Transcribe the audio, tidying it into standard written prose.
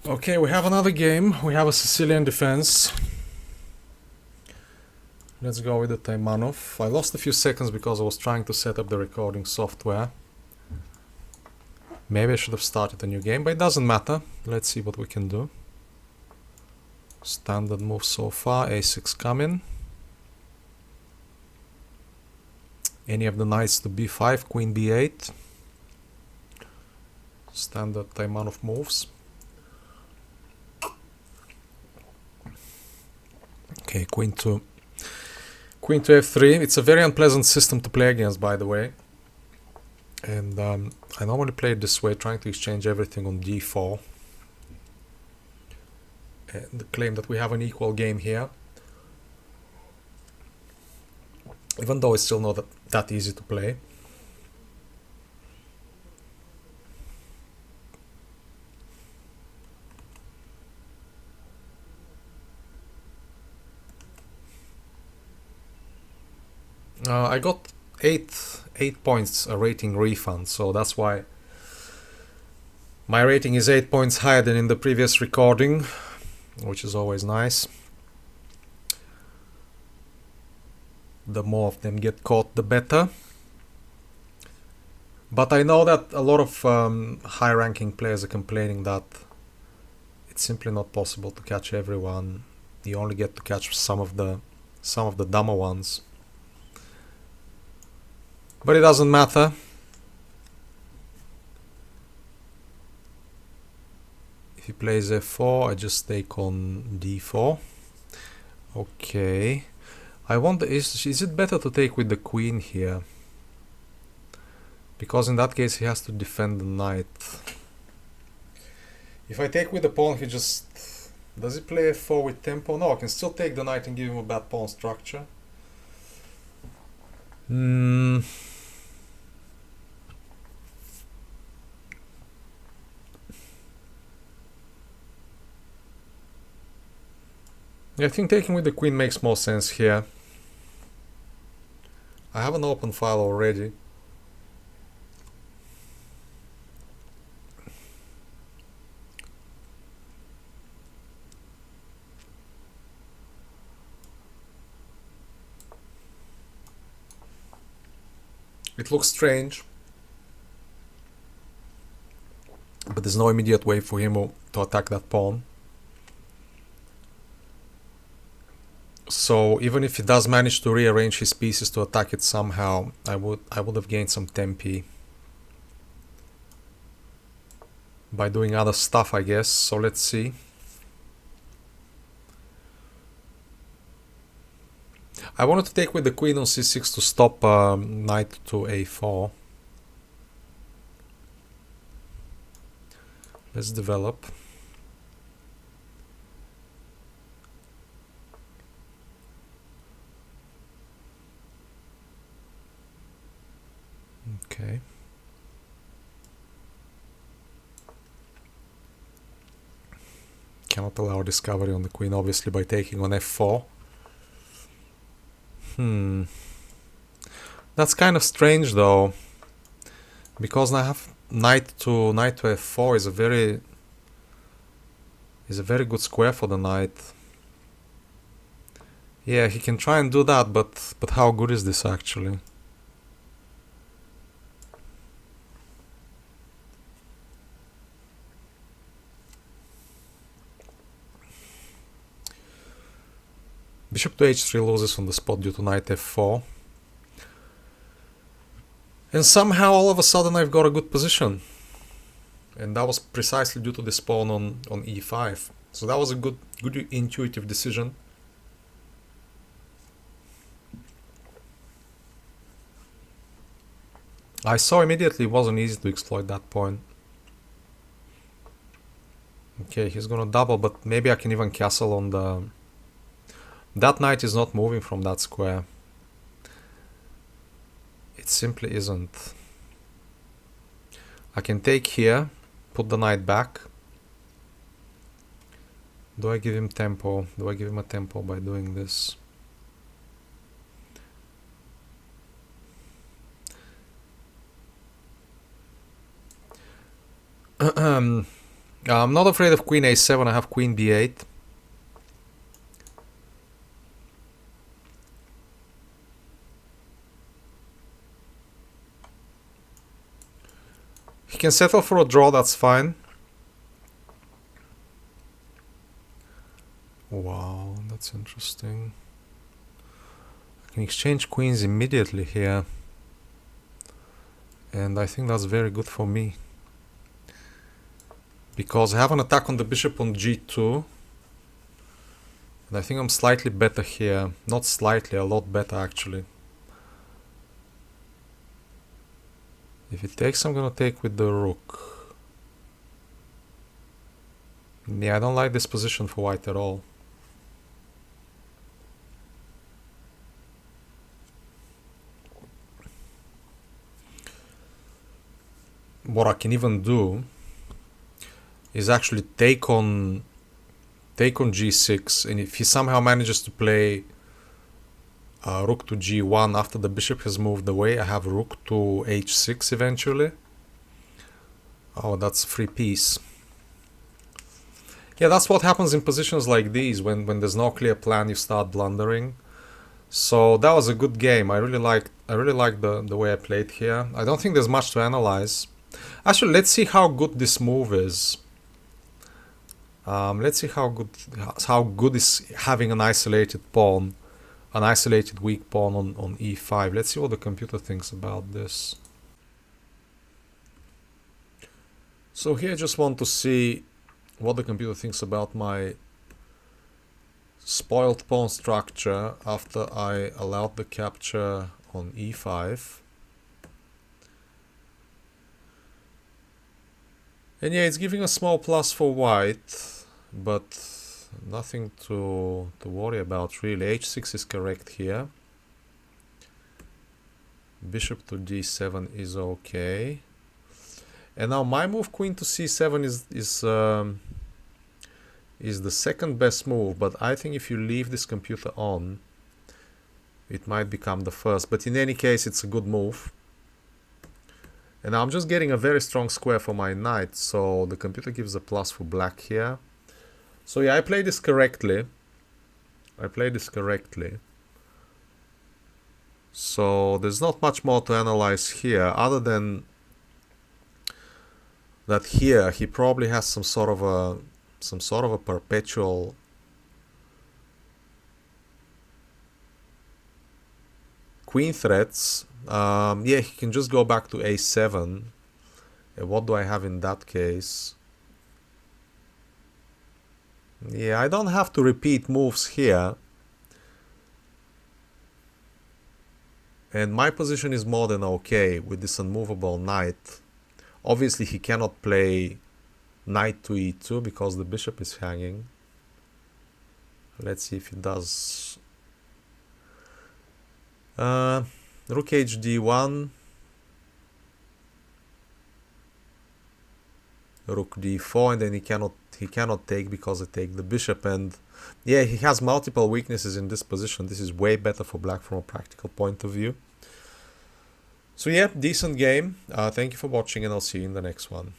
Okay, we have another game. We have a Sicilian defense. Let's go with the Taimanov. I lost a few seconds because I was trying to set up the recording software. Maybe I should have started a new game, but it doesn't matter. Let's see what we can do. Standard move so far, a6 coming. Any of the knights to b5, queen b8. Standard Taimanov moves. Okay, queen to f3. It's a very unpleasant system to play against, by the way. And I normally play it this way, trying to exchange everything on d4. And claim that we have an equal game here. Even though it's still not that easy to play. I got 8 points a rating refund, so that's why my rating is 8 points higher than in the previous recording, which is always nice. The more of them get caught, the better. But I know that a lot of high-ranking players are complaining that it's simply not possible to catch everyone. You only get to catch some of the dumber ones. But it doesn't matter. If he plays f4, I just take on d4. Okay. I wonder, is it better to take with the queen here? Because in that case he has to defend the knight. If I take with the pawn, he just... Does he play f4 with tempo? No, I can still take the knight and give him a bad pawn structure. I think taking with the queen makes more sense here. I have an open file already. It looks strange, but there's no immediate way for him to attack that pawn. So even if he does manage to rearrange his pieces to attack it somehow, I would have gained some tempi by doing other stuff, I guess. So let's see. I wanted to take with the queen on c6 to stop knight to a4. Let's develop. Okay. Cannot allow discovery on the queen, obviously, by taking on f4. That's kind of strange, though, because I have knight to f4 is a very good square for the knight. Yeah, he can try and do that, but how good is this actually? Bishop to h3 loses on the spot due to knight f4. And somehow all of a sudden I've got a good position. And that was precisely due to this pawn on e5. So that was a good intuitive decision. I saw immediately it wasn't easy to exploit that point. Okay, he's gonna double, but maybe I can even castle on the... That knight is not moving from that square. It simply isn't. I can take here, put the knight back. Do I give him tempo? Do I give him a tempo by doing this? I'm not afraid of queen a7, I have queen b8. He can settle for a draw, that's fine. Wow, that's interesting. I can exchange queens immediately here. And I think that's very good for me. Because I have an attack on the bishop on g2. And I think I'm slightly better here. Not slightly, a lot better actually. If it takes, I'm gonna take with the rook. Yeah, I don't like this position for white at all. What I can even do is actually take on g6, and if he somehow manages to play rook to g1 after the bishop has moved away, I have rook to h6 eventually. Oh, that's a free piece. Yeah, that's what happens in positions like these. When there's no clear plan, you start blundering. So that was a good game. I really liked the way I played here. I don't think there's much to analyze. Actually, let's see how good this move is. Let's see how good is having an isolated pawn, an isolated weak pawn on e5. Let's see what the computer thinks about this. So here I just want to see what the computer thinks about my spoiled pawn structure after I allowed the capture on e5. And yeah, it's giving a small plus for white, but nothing to worry about really. h6 is correct here. Bishop to d7 is okay. And now my move queen to c7 is the second best move, but I think if you leave this computer on, it might become the first. But in any case, it's a good move. And I'm just getting a very strong square for my knight, so the computer gives a plus for black here. So yeah, I played this correctly. So there's not much more to analyze here, other than that here he probably has some sort of a perpetual queen threats. Yeah, he can just go back to a7. And what do I have in that case? Yeah, I don't have to repeat moves here. And my position is more than okay with this unmovable knight. Obviously, he cannot play knight to e2 because the bishop is hanging. Let's see if he does. Rook hd1, rook d4, and then he cannot take because I take the bishop. And yeah, he has multiple weaknesses in this position. This is way better for black from a practical point of view. So yeah, decent game. Thank you for watching, and I'll see you in the next one.